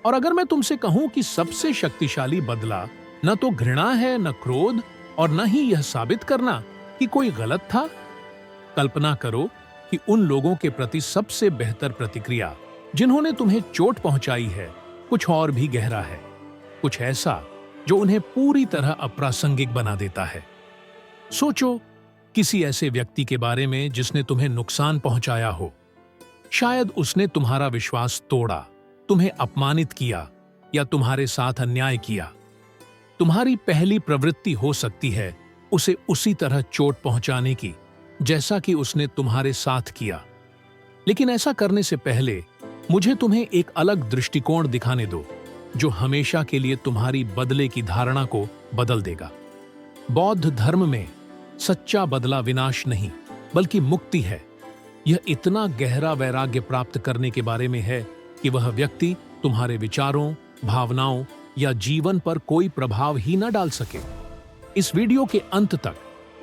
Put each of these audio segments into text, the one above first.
और अगर मैं तुमसे कहूं कि सबसे शक्तिशाली बदला न तो घृणा है, न क्रोध, और न ही यह साबित करना कि कोई गलत था। कल्पना करो कि उन लोगों के प्रति सबसे बेहतर प्रतिक्रिया जिन्होंने तुम्हें चोट पहुंचाई है कुछ और भी गहरा है, कुछ ऐसा जो उन्हें पूरी तरह अप्रासंगिक बना देता है। सोचो किसी ऐसे व्यक्ति के बारे में जिसने तुम्हें नुकसान पहुंचाया हो। शायद उसने तुम्हारा विश्वास तोड़ा, तुम्हें अपमानित किया या तुम्हारे साथ अन्याय किया। तुम्हारी पहली प्रवृत्ति हो सकती है उसे उसी तरह चोट पहुंचाने की जैसा कि उसने तुम्हारे साथ किया। लेकिन ऐसा करने से पहले मुझे तुम्हें एक अलग दृष्टिकोण दिखाने दो जो हमेशा के लिए तुम्हारी बदले की धारणा को बदल देगा। बौद्ध धर्म में सच्चा बदला विनाश नहीं बल्कि मुक्ति है। यह इतना गहरा वैराग्य प्राप्त करने के बारे में है कि वह व्यक्ति तुम्हारे विचारों, भावनाओं या जीवन पर कोई प्रभाव ही न डाल सके। इस वीडियो के अंत तक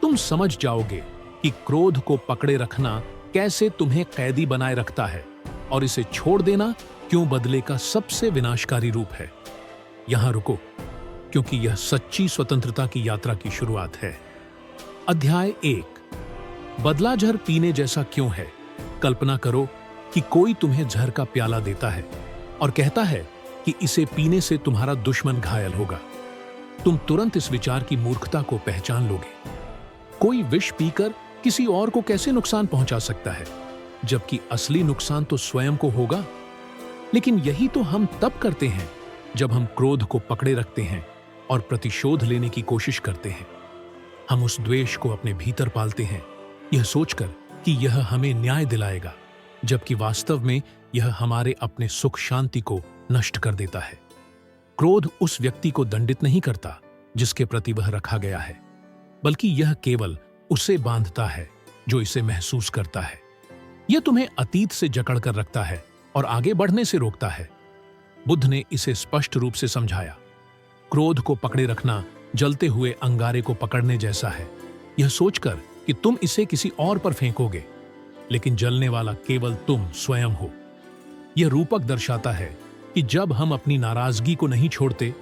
तुम समझ जाओगे कि क्रोध को पकड़े रखना कैसे तुम्हें कैदी बनाए रखता है और इसे छोड़ देना क्यों बदले का सबसे विनाशकारी रूप है। यहां रुको, क्योंकि यह सच्ची स्वतंत्रता की यात्रा की शुरुआत है। अध्याय 1, बदला जहर पीने जैसा क्यों है। कल्पना करो कि कोई तुम्हें जहर का प्याला देता है और कहता है कि इसे पीने से तुम्हारा दुश्मन घायल होगा। तुम तुरंत इस विचार की मूर्खता को पहचान लोगे। कोई विष पीकर किसी और को कैसे नुकसान पहुंचा सकता है, जबकि असली नुकसान तो स्वयं को होगा। लेकिन यही तो हम तब करते हैं जब हम क्रोध को पकड़े रखते हैं और प्रतिशोध लेने की कोशिश करते हैं। हम उस द्वेष को अपने भीतर पालते हैं, यह सोचकर कि यह हमें न्याय दिलाएगा, जबकि वास्तव में यह हमारे अपने सुख शांति को नष्ट कर देता है। क्रोध उस व्यक्ति को दंडित नहीं करता जिसके प्रति वह रखा गया है, बल्कि यह केवल उसे बांधता है जो इसे महसूस करता है। यह तुम्हें अतीत से जकड़ कर रखता है और आगे बढ़ने से रोकता है। बुद्ध ने इसे स्पष्ट रूप से समझाया। क्रोध को पकड़े रखना जलते हुए अंगारे को पकड़ने जैसा है, यह सोचकर कि तुम इसे किसी और पर फेंकोगे, लेकिन जलने वाला केवल तुम स्वयं हो। यह रूपक दर्शाता है कि जब हम अपनी नाराजगी को नहीं छोड़ते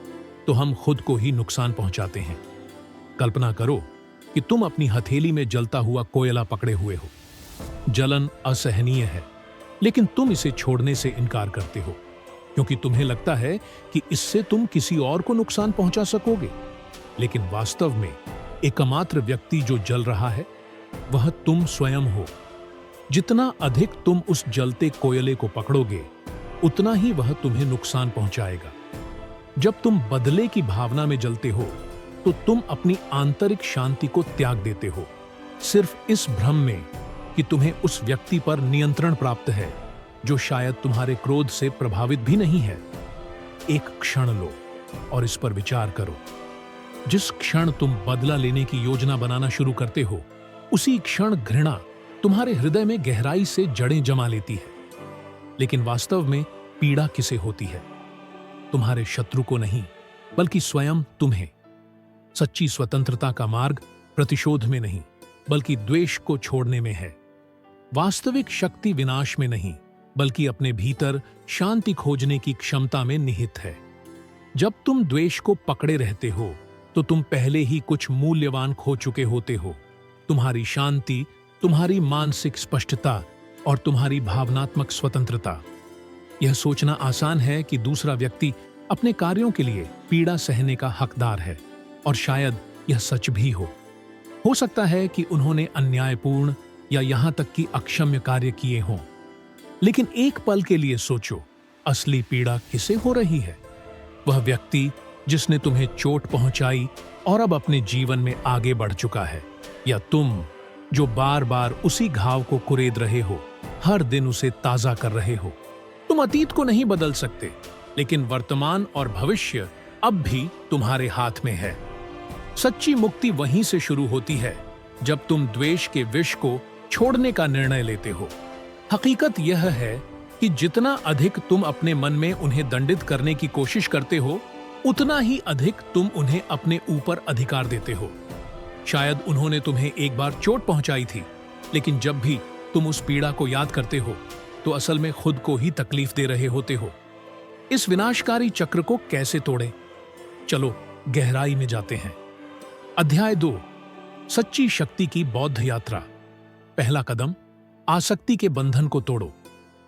तो हम खुद को ही नुकसान पहुंचाते हैं। कल्पना करो कि तुम अपनी हथेली में जलता हुआ कोयला पकड़े हुए हो। जलन असहनीय है, लेकिन तुम इसे छोड़ने से इनकार करते हो क्योंकि तुम्हें लगता है कि इससे तुम किसी और को नुकसान पहुंचा सकोगे। लेकिन वास्तव में एकमात्र व्यक्ति जो जल रहा है वह तुम स्वयं हो। जितना अधिक तुम उस जलते कोयले को पकड़ोगे उतना ही वह तुम्हें नुकसान पहुंचाएगा। जब तुम बदले की भावना में जलते हो तो तुम अपनी आंतरिक शांति को त्याग देते हो, सिर्फ इस भ्रम में कि तुम्हें उस व्यक्ति पर नियंत्रण प्राप्त है जो शायद तुम्हारे क्रोध से प्रभावित भी नहीं है। एक क्षण लो और इस पर विचार करो। जिस क्षण तुम बदला लेने की योजना बनाना शुरू करते हो, उसी क्षण घृणा तुम्हारे हृदय में गहराई से जड़ें जमा लेती है। लेकिन वास्तव में पीड़ा किसे होती है? तुम्हारे शत्रु को नहीं, बल्कि स्वयं तुम्हें। सच्ची स्वतंत्रता का मार्ग प्रतिशोध में नहीं, बल्कि द्वेष को छोड़ने में है। वास्तविक शक्ति विनाश में नहीं, बल्कि अपने भीतर शांति खोजने की क्षमता में निहित है। जब तुम द्वेष को पकड़े रहते हो तो तुम पहले ही कुछ मूल्यवान खो चुके होते हो। तुम्हारी शांति, तुम्हारी मानसिक स्पष्टता और तुम्हारी भावनात्मक स्वतंत्रता। यह सोचना आसान है कि दूसरा व्यक्ति अपने कार्यों के लिए पीड़ा सहने का हकदार है, और शायद यह सच भी हो सकता है कि उन्होंने अन्यायपूर्ण या यहां तक कि अक्षम्य कार्य किए हों। लेकिन एक पल के लिए सोचो, असली पीड़ा किसे हो रही है? वह व्यक्ति जिसने तुम्हें चोट पहुंचाई और अब अपने जीवन में आगे बढ़ चुका है, या तुम जो बार बार उसी घाव को कुरेद रहे हो, हर दिन उसे ताजा कर रहे हो। तुम अतीत को नहीं बदल सकते, लेकिन वर्तमान और भविष्य अब भी तुम्हारे हाथ में है। सच्ची मुक्ति वहीं से शुरू होती है जब तुम द्वेष के विष को छोड़ने का निर्णय लेते हो। हकीकत यह है कि जितना अधिक तुम अपने मन में उन्हें दंडित करने की कोशिश करते हो, उतना ही अधिक तुम उन्हें अपने ऊपर अधिकार देते हो। शायद उन्होंने तुम्हें एक बार चोट पहुंचाई थी, लेकिन जब भी तुम उस पीड़ा को याद करते हो तो असल में खुद को ही तकलीफ दे रहे होते हो। इस विनाशकारी चक्र को कैसे तोड़ें? चलो गहराई में जाते हैं। अध्याय 2, सच्ची शक्ति की बौद्ध यात्रा। पहला कदम, आसक्ति के बंधन को तोड़ो।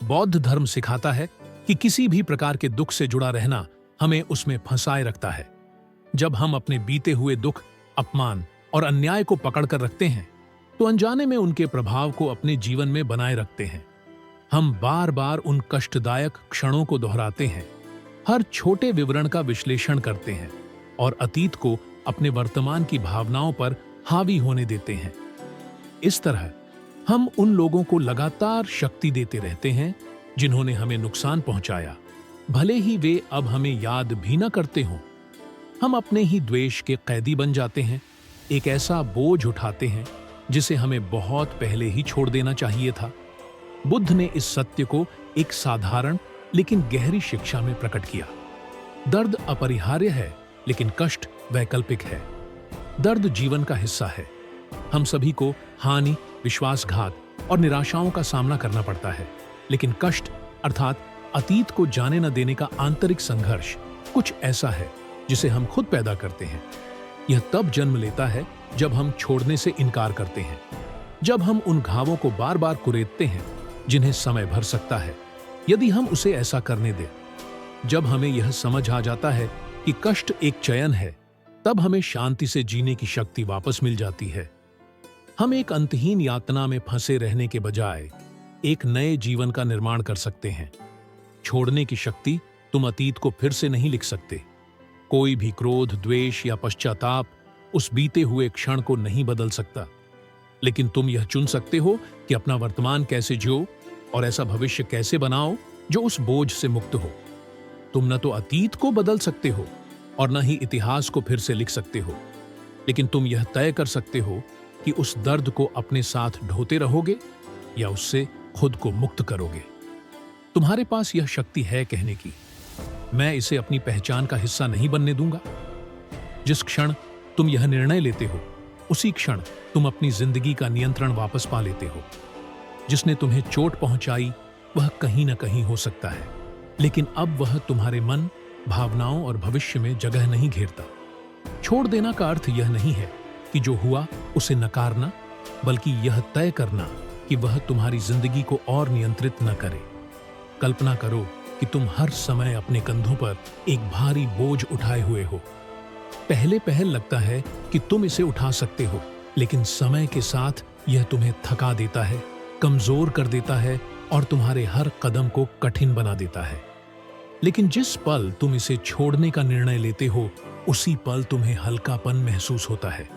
बौद्ध धर्म सिखाता है कि किसी भी प्रकार के दुख से जुड़ा रहना हमें उसमें फंसाए रखता है। जब हम अपने बीते हुए दुख, अपमान और अन्याय को पकड़कर रखते हैं तो अनजाने में उनके प्रभाव को अपने जीवन में बनाए रखते हैं। हम बार बार उन कष्टदायक क्षणों को दोहराते हैं, हर छोटे विवरण का विश्लेषण करते हैं और अतीत को अपने वर्तमान की भावनाओं पर हावी होने देते हैं। इस तरह हम उन लोगों को लगातार शक्ति देते रहते हैं जिन्होंने हमें नुकसान पहुंचाया, भले ही वे अब हमें याद भी न करते हों। हम अपने ही द्वेष के कैदी बन जाते हैं, एक ऐसा बोझ उठाते हैं जिसे हमें बहुत पहले ही छोड़ देना चाहिए था। बुद्ध ने इस सत्य को एक साधारण लेकिन गहरी शिक्षा में प्रकट किया। दर्द अपरिहार्य है, लेकिन कष्ट वैकल्पिक है। दर्द जीवन का हिस्सा है। हम सभी को हानि, विश्वासघात और निराशाओं का सामना करना पड़ता है, लेकिन कष्ट अर्थात अतीत को जाने न देने का आंतरिक संघर्ष कुछ ऐसा है जिसे हम खुद पैदा करते हैं। यह तब जन्म लेता है जब हम छोड़ने से इनकार करते हैं, जब हम उन घावों को बार बार कुरेदते हैं जिन्हें समय भर सकता है यदि हम उसे ऐसा करने दें। जब हमें यह समझ आ जाता है कि कष्ट एक चयन है, तब हमें शांति से जीने की शक्ति वापस मिल जाती है। हम एक अंतहीन यातना में फंसे रहने के बजाय एक नए जीवन का निर्माण कर सकते हैं। छोड़ने की शक्ति तुम अतीत को फिर से नहीं लिख सकते। कोई भी क्रोध, द्वेष या पश्चाताप उस बीते हुए क्षण को नहीं बदल सकता, लेकिन तुम यह चुन सकते हो कि अपना वर्तमान कैसे जियो और ऐसा भविष्य कैसे बनाओ जो उस बोझ से मुक्त हो। तुम न तो अतीत को बदल सकते हो और न ही इतिहास को फिर से लिख सकते हो, लेकिन तुम यह तय कर सकते हो कि उस दर्द को अपने साथ ढोते रहोगे या उससे खुद को मुक्त करोगे। तुम्हारे पास यह शक्ति है कहने की, मैं इसे अपनी पहचान का हिस्सा नहीं बनने दूंगा। जिस क्षण तुम यह निर्णय लेते हो, उसी क्षण तुम अपनी जिंदगी का नियंत्रण वापस पा लेते हो। जिसने तुम्हें चोट पहुंचाई वह कहीं ना कहीं हो सकता है, लेकिन अब वह तुम्हारे मन, भावनाओं और भविष्य में जगह नहीं घेरता। छोड़ देना का अर्थ यह नहीं है कि जो हुआ उसे नकारना, बल्कि यह तय करना कि वह तुम्हारी जिंदगी को और नियंत्रित न करे। कल्पना करो कि तुम हर समय अपने कंधों पर एक भारी बोझ उठाए हुए हो। पहले पहल लगता है कि तुम इसे उठा सकते हो, लेकिन समय के साथ यह तुम्हें थका देता है, कमजोर कर देता है और तुम्हारे हर कदम को कठिन बना देता है। लेकिन जिस पल तुम इसे छोड़ने का निर्णय लेते हो, उसी पल तुम्हें हल्कापन महसूस होता है।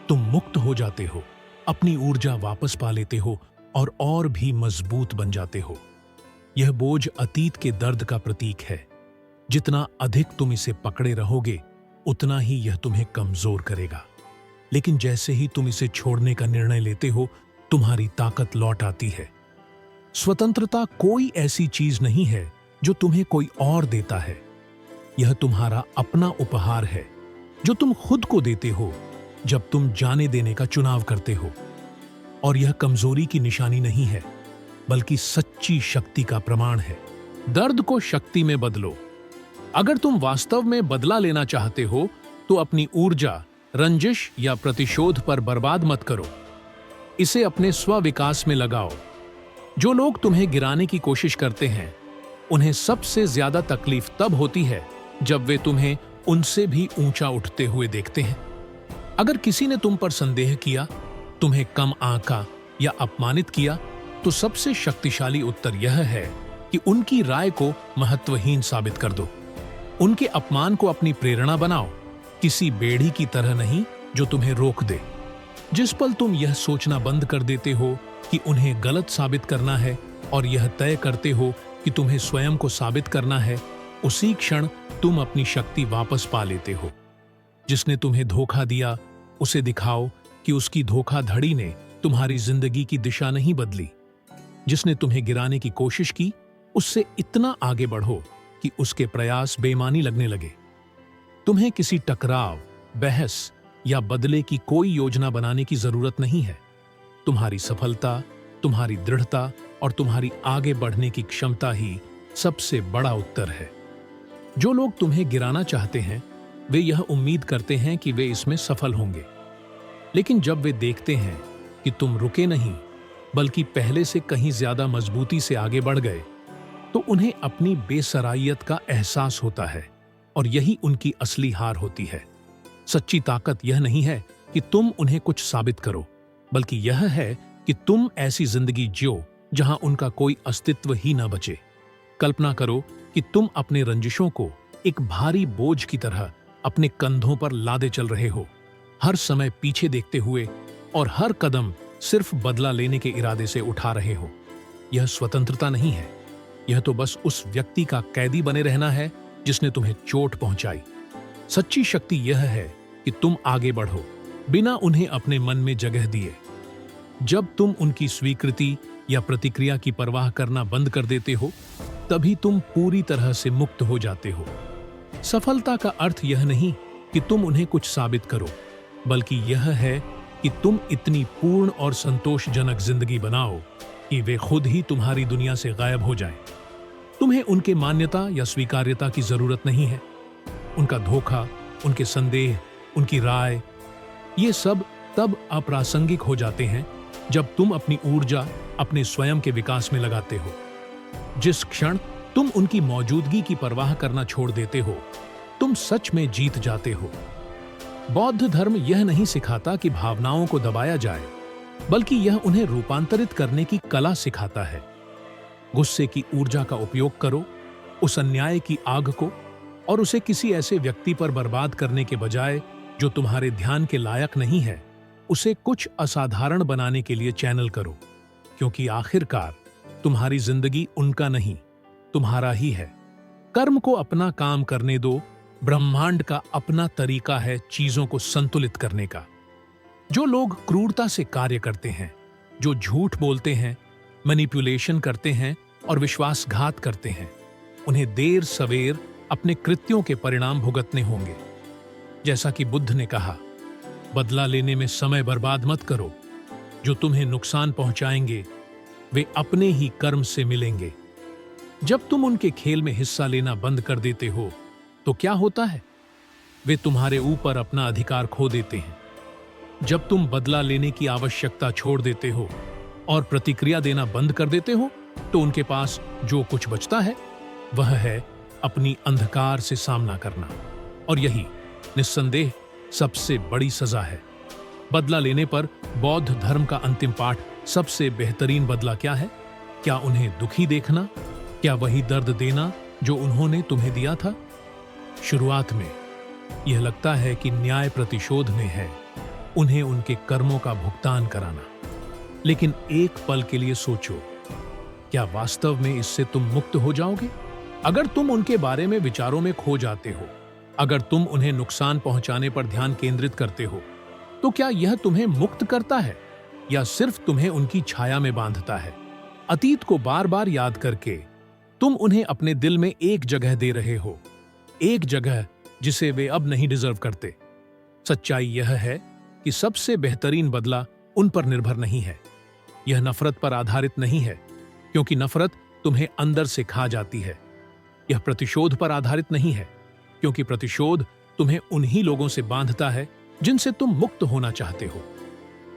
तुम मुक्त हो जाते हो, अपनी ऊर्जा वापस पा लेते हो और भी मजबूत बन जाते हो। यह बोझ अतीत के दर्द का प्रतीक है। जितना अधिक तुम इसे पकड़े रहोगे, उतना ही यह तुम्हें कमजोर करेगा। लेकिन जैसे ही तुम इसे छोड़ने का निर्णय लेते हो, तुम्हारी ताकत लौट आती है। स्वतंत्रता कोई ऐसी चीज नहीं है जो तुम्हें कोई और देता है। यह तुम्हारा अपना उपहार है जो तुम खुद को देते हो जब तुम जाने देने का चुनाव करते हो। और यह कमजोरी की निशानी नहीं है, बल्कि सच्ची शक्ति का प्रमाण है। दर्द को शक्ति में बदलो। अगर तुम वास्तव में बदला लेना चाहते हो तो अपनी ऊर्जा रंजिश या प्रतिशोध पर बर्बाद मत करो। इसे अपने स्व विकास में लगाओ। जो लोग तुम्हें गिराने की कोशिश करते हैं, उन्हें सबसे ज्यादा तकलीफ तब होती है जब वे तुम्हें उनसे भी ऊंचा उठते हुए देखते हैं। अगर किसी ने तुम पर संदेह किया, तुम्हें कम आंका या अपमानित किया, तो सबसे शक्तिशाली उत्तर यह है कि उनकी राय को महत्वहीन साबित कर दो। उनके अपमान को अपनी प्रेरणा बनाओ, किसी बेड़ी की तरह नहीं जो तुम्हें रोक दे। जिस पल तुम यह सोचना बंद कर देते हो कि उन्हें गलत साबित करना है और यह तय करते हो कि तुम्हें स्वयं को साबित करना है, उसी क्षण तुम अपनी शक्ति वापस पा लेते हो। जिसने तुम्हें धोखा दिया, उसे दिखाओ कि उसकी धोखाधड़ी ने तुम्हारी जिंदगी की दिशा नहीं बदली। जिसने तुम्हें गिराने की कोशिश की, उससे इतना आगे बढ़ो कि उसके प्रयास बेईमानी लगने लगे। तुम्हें किसी टकराव, बहस या बदले की कोई योजना बनाने की जरूरत नहीं है। तुम्हारी सफलता, तुम्हारी दृढ़ता और तुम्हारी आगे बढ़ने की क्षमता ही सबसे बड़ा उत्तर है। जो लोग तुम्हें गिराना चाहते हैं वे यह उम्मीद करते हैं कि वे इसमें सफल होंगे, लेकिन जब वे देखते हैं कि तुम रुके नहीं बल्कि पहले से कहीं ज्यादा मजबूती से आगे बढ़ गए, तो उन्हें अपनी बेसराइयत का एहसास होता है और यही उनकी असली हार होती है। सच्ची ताकत यह नहीं है कि तुम उन्हें कुछ साबित करो, बल्कि यह है कि तुम ऐसी जिंदगी जियो जहां उनका कोई अस्तित्व ही न बचे। कल्पना करो कि तुम अपने रंजिशों को एक भारी बोझ की तरह अपने कंधों पर लादे चल रहे हो, हर समय पीछे देखते हुए और हर कदम सिर्फ बदला लेने के इरादे से उठा रहे हो। यह स्वतंत्रता नहीं है, यह तो बस उस व्यक्ति का कैदी बने रहना है जिसने तुम्हें चोट पहुंचाई। सच्ची शक्ति यह है कि तुम आगे बढ़ो बिना उन्हें अपने मन में जगह दिए। जब तुम उनकी स्वीकृति या प्रतिक्रिया की परवाह करना बंद कर देते हो, तभी तुम पूरी तरह से मुक्त हो जाते हो। सफलता का अर्थ यह नहीं कि तुम उन्हें कुछ साबित करो, बल्कि यह है कि तुम इतनी पूर्ण और संतोषजनक जिंदगी बनाओ कि वे खुद ही तुम्हारी दुनिया से गायब हो जाएं। तुम्हें उनके मान्यता या स्वीकार्यता की जरूरत नहीं है। उनका धोखा, उनके संदेह, उनकी राय, ये सब तब अप्रासंगिक हो जाते हैं जब तुम अपनी ऊर्जा अपने स्वयं के विकास में लगाते हो। जिस क्षण तुम उनकी मौजूदगी की परवाह करना छोड़ देते हो, तुम सच में जीत जाते हो। बौद्ध धर्म यह नहीं सिखाता कि भावनाओं को दबाया जाए, बल्कि यह उन्हें रूपांतरित करने की कला सिखाता है। गुस्से की ऊर्जा का उपयोग करो, उस अन्याय की आग को, और उसे किसी ऐसे व्यक्ति पर बर्बाद करने के बजाय जो तुम्हारे ध्यान के लायक नहीं है, उसे कुछ असाधारण बनाने के लिए चैनल करो, क्योंकि आखिरकार तुम्हारी जिंदगी उनका नहीं, तुम्हारा ही है। कर्म को अपना काम करने दो, ब्रह्मांड का अपना तरीका है चीजों को संतुलित करने का। जो लोग क्रूरता से कार्य करते हैं, जो झूठ बोलते हैं, मैनिपुलेशन करते हैं और विश्वासघात करते हैं, उन्हें देर सवेर अपने कृत्यों के परिणाम भुगतने होंगे। जैसा कि बुद्ध ने कहा, बदला लेने में समय बर्बाद मत करो। जो तुम्हें नुकसान पहुंचाएंगे वे अपने ही कर्म से मिलेंगे। जब तुम उनके खेल में हिस्सा लेना बंद कर देते हो तो क्या होता है? वे तुम्हारे ऊपर अपना अधिकार खो देते हैं। जब तुम बदला लेने की आवश्यकता छोड़ देते हो और प्रतिक्रिया देना बंद कर देते हो, तो उनके पास जो कुछ बचता है वह है अपनी अंधकार से सामना करना। और यही निस्संदेह सबसे बड़ी सजा है। बदला लेने पर बौद्ध धर्म का अंतिम पाठ, सबसे बेहतरीन बदला क्या है? क्या उन्हें दुखी देखना? क्या वही दर्द देना जो उन्होंने तुम्हें दिया था? शुरुआत में यह लगता है कि न्याय प्रतिशोध में है, उन्हें उनके कर्मों का भुगतान कराना। लेकिन एक पल के लिए सोचो, क्या वास्तव में इससे तुम मुक्त हो जाओगे? अगर तुम उनके बारे में विचारों में खो जाते हो, अगर तुम उन्हें नुकसान पहुंचाने पर ध्यान केंद्रित करते हो, तो क्या यह तुम्हें मुक्त करता है या सिर्फ तुम्हें उनकी छाया में बांधता है? अतीत को बार बार याद करके तुम उन्हें अपने दिल में एक जगह दे रहे हो, एक जगह जिसे वे अब नहीं डिजर्व करते। सच्चाई यह है कि सबसे बेहतरीन बदला उन पर निर्भर नहीं है। यह नफरत पर आधारित नहीं है, क्योंकि नफरत तुम्हें अंदर से खा जाती है। यह प्रतिशोध पर आधारित नहीं है, क्योंकि प्रतिशोध तुम्हें उन्हीं लोगों से बांधता है जिनसे तुम मुक्त होना चाहते हो।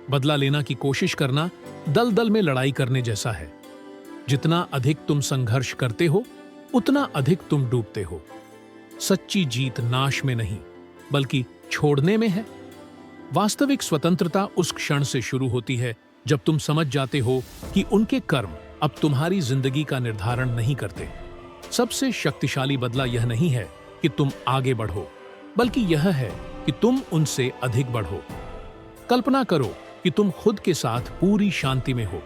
बदला लेना की कोशिश करना दलदल में लड़ाई करने जैसा है। जितना अधिक तुम संघर्ष करते हो, उतना अधिक तुम डूबते हो। सच्ची जीत नाश में नहीं, बल्कि छोड़ने में है। वास्तविक स्वतंत्रता उस क्षण से शुरू होती है जब तुम समझ जाते हो कि उनके कर्म अब तुम्हारी जिंदगी का निर्धारण नहीं करते। सबसे शक्तिशाली बदला यह नहीं है कि तुम आगे बढ़ो, बल्कि यह है कि तुम उनसे अधिक बढ़ो। कल्पना करो कि तुम खुद के साथ पूरी शांति में हो,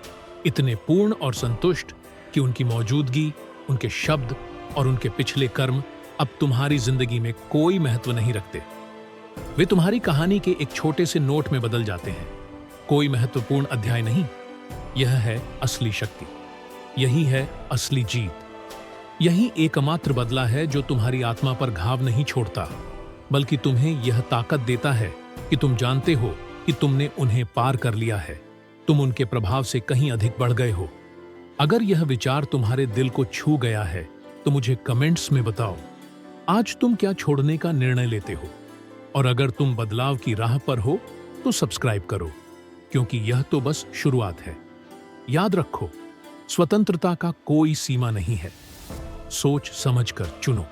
इतने पूर्ण और संतुष्ट कि उनकी मौजूदगी, उनके शब्द और उनके पिछले कर्म अब तुम्हारी जिंदगी में कोई महत्व नहीं रखते। वे तुम्हारी कहानी के एक छोटे से नोट में बदल जाते हैं, कोई महत्वपूर्ण अध्याय नहीं। यह है असली शक्ति, यही है असली जीत। यही एकमात्र बदला है जो तुम्हारी आत्मा पर घाव नहीं छोड़ता, बल्कि तुम्हें यह ताकत देता है कि तुम जानते हो कि तुमने उन्हें पार कर लिया है, तुम उनके प्रभाव से कहीं अधिक बढ़ गए हो। अगर यह विचार तुम्हारे दिल को छू गया है तो मुझे कमेंट्स में बताओ। आज तुम क्या छोड़ने का निर्णय लेते हो? और अगर तुम बदलाव की राह पर हो तो सब्सक्राइब करो, क्योंकि यह तो बस शुरुआत है। याद रखो, स्वतंत्रता का कोई सीमा नहीं है। सोच समझकर चुनो।